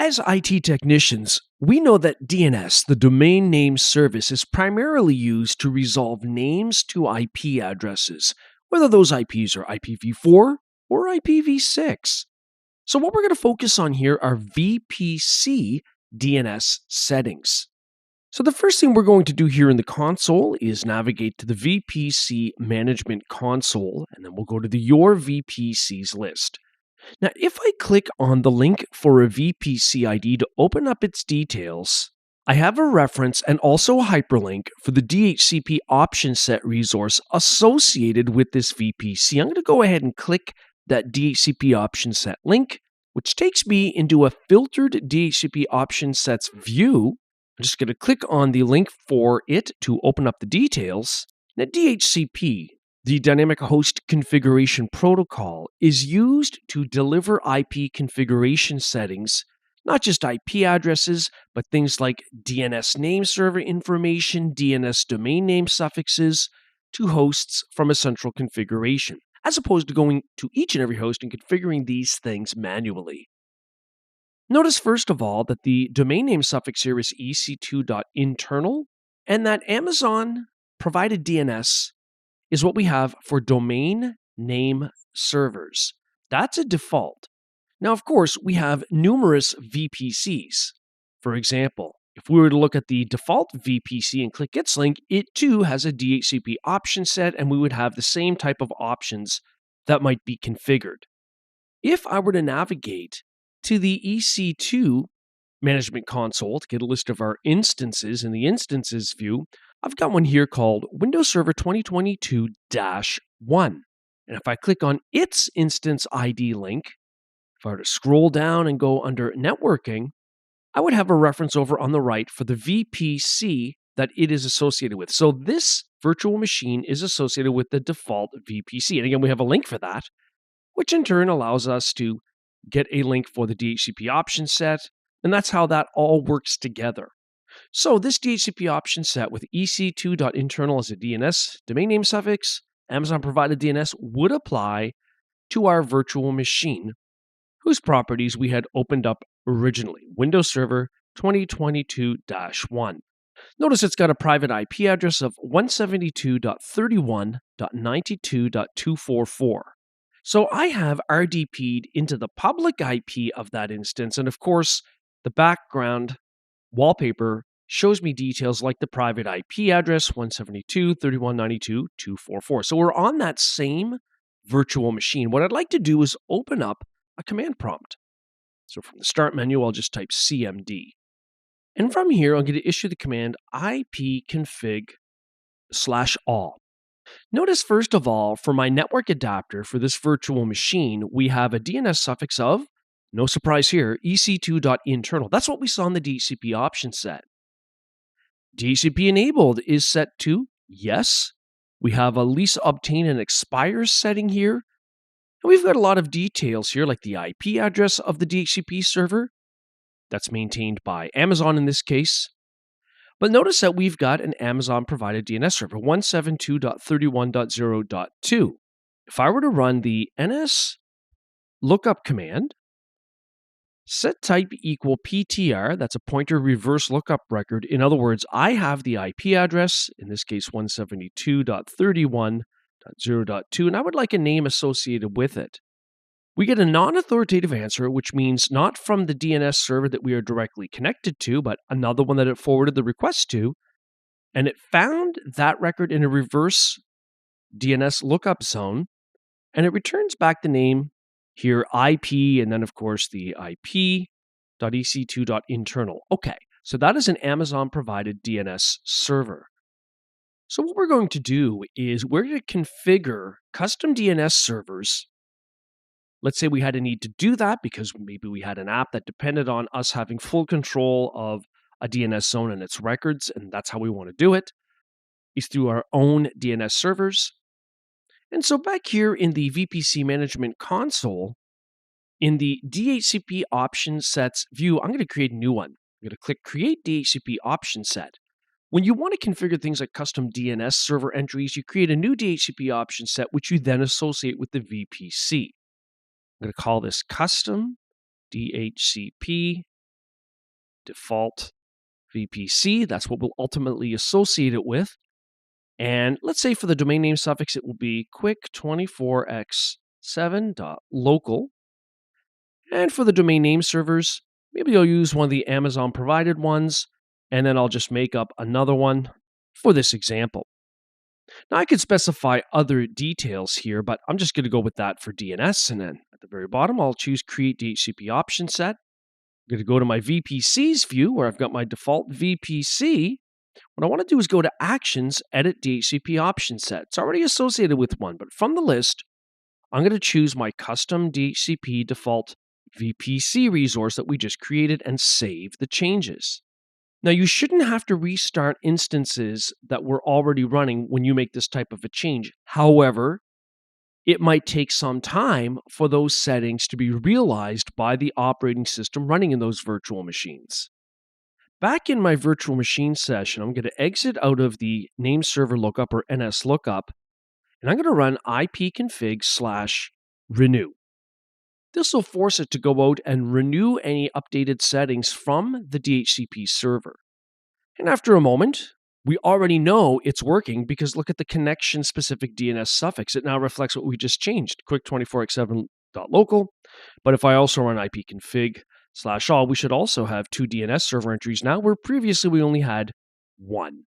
As IT technicians, we know that DNS, the domain name service, is primarily used to resolve names to IP addresses, whether those IPs are IPv4 or IPv6. So, what we're going to focus on here are VPC DNS settings. So, the first thing we're going to do here in the console is navigate to the VPC Management Console, and then we'll go to the Your VPCs list. Now, if I click on the link for a VPC ID to open up its details, I have a reference and also a hyperlink for the DHCP option set resource associated with this VPC. I'm going to go ahead and click that DHCP option set link, which takes me into a filtered DHCP option sets view. I'm just going to click on the link for it to open up the details. Now, DHCP, the Dynamic Host Configuration Protocol, is used to deliver IP configuration settings, not just IP addresses, but things like DNS name server information, DNS domain name suffixes, to hosts from a central configuration, as opposed to going to each and every host and configuring these things manually. Notice first of all that the domain name suffix here is ec2.internal, and that Amazon provided DNS is what we have for domain name servers. That's a default. Now, of course, we have numerous VPCs. For example, if we were to look at the default VPC and click its link, it too has a DHCP option set, and we would have the same type of options that might be configured. If I were to navigate to the EC2 Management Console to get a list of our instances in the Instances view, I've got one here called Windows Server 2022-1. And if I click on its instance ID link, if I were to scroll down and go under Networking, I would have a reference over on the right for the VPC that it is associated with. So this virtual machine is associated with the default VPC. And again, we have a link for that, which in turn allows us to get a link for the DHCP option set. And that's how that all works together. So this DHCP option set with ec2.internal as a DNS domain name suffix, Amazon provided DNS, would apply to our virtual machine, whose properties we had opened up originally, Windows Server 2022-1. Notice it's got a private IP address of 172.31.92.244. So I have RDP'd into the public IP of that instance, and of course, the background wallpaper shows me details like the private IP address 172.31.92.244. So we're on that same virtual machine. What I'd like to do is open up a command prompt. So from the start menu, I'll just type cmd. And from here, I'm going to issue the command ipconfig/all. Notice first of all, for my network adapter for this virtual machine, we have a DNS suffix of, no surprise here, ec2.internal. That's what we saw in the DHCP option set. DHCP enabled is set to yes. We have a lease obtain and expires setting here. And we've got a lot of details here, like the IP address of the DHCP server. That's maintained by Amazon in this case. But notice that we've got an Amazon provided DNS server, 172.31.0.2. If I were to run the ns lookup command, set type equal PTR, that's a pointer reverse lookup record. In other words, I have the IP address, in this case 172.31.0.2, and I would like a name associated with it. We get a non-authoritative answer, which means not from the DNS server that we are directly connected to, but another one that it forwarded the request to, and it found that record in a reverse DNS lookup zone, and it returns back the name here, IP, and then, of course, the IP.ec2.internal. Okay, so that is an Amazon-provided DNS server. So what we're going to do is we're going to configure custom DNS servers. Let's say we had a need to do that because maybe we had an app that depended on us having full control of a DNS zone and its records, and that's how we want to do it, is through our own DNS servers. And so back here in the VPC Management Console, in the DHCP Option Sets view, I'm going to create a new one. I'm going to click Create DHCP Option Set. When you want to configure things like custom DNS server entries, you create a new DHCP option set, which you then associate with the VPC. I'm going to call this Custom DHCP default VPC. That's what we'll ultimately associate it with. And let's say for the domain name suffix, it will be quick24x7.local. And for the domain name servers, maybe I'll use one of the Amazon provided ones, and then I'll just make up another one for this example. Now I could specify other details here, but I'm just going to go with that for DNS. And then at the very bottom, I'll choose Create DHCP Option Set. I'm going to go to my VPCs view where I've got my default VPC. What I want to do is go to Actions, Edit DHCP Option Set. It's already associated with one, but from the list, I'm going to choose my custom DHCP default VPC resource that we just created and save the changes. Now, you shouldn't have to restart instances that were already running when you make this type of a change. However, it might take some time for those settings to be realized by the operating system running in those virtual machines. Back in my virtual machine session, I'm going to exit out of the name server lookup or NS lookup, and I'm going to run ipconfig/renew. This will force it to go out and renew any updated settings from the DHCP server. And after a moment, we already know it's working because look at the connection-specific DNS suffix. It now reflects what we just changed, quick24x7.local. But if I also run ipconfig/all, we should also have 2 DNS server entries now, where previously we only had 1.